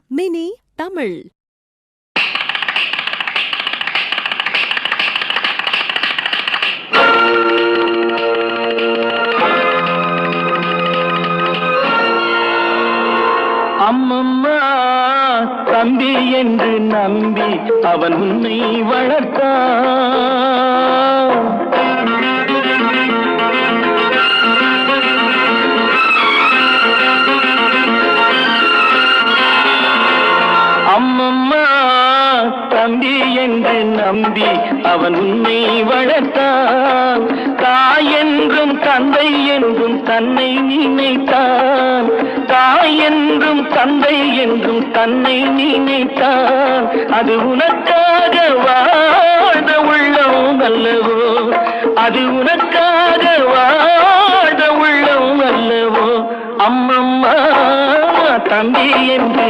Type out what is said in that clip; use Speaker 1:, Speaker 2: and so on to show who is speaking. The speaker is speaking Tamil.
Speaker 1: மினி தமிழ்.
Speaker 2: அம்மம்மா தம்பி என்று நம்பி அவன் உன்னை வளர்த்தான். அம்மம்மா தம்பி என்று நம்பி அவன் உன்னை வளர்த்தான். தாய் என்றும் தந்தை என்றும் தன்னை நினைத்தான். தாய் என்றும் தந்தை என்றும் தன்னை நினைத்தான். அது உனக்காக வாழ்ந்த உள்ளம் அல்லவோ, அது உனக்காக வாழ்ந்த உள்ளம் அல்லவோ. அம்மம்மா தம்பி என்று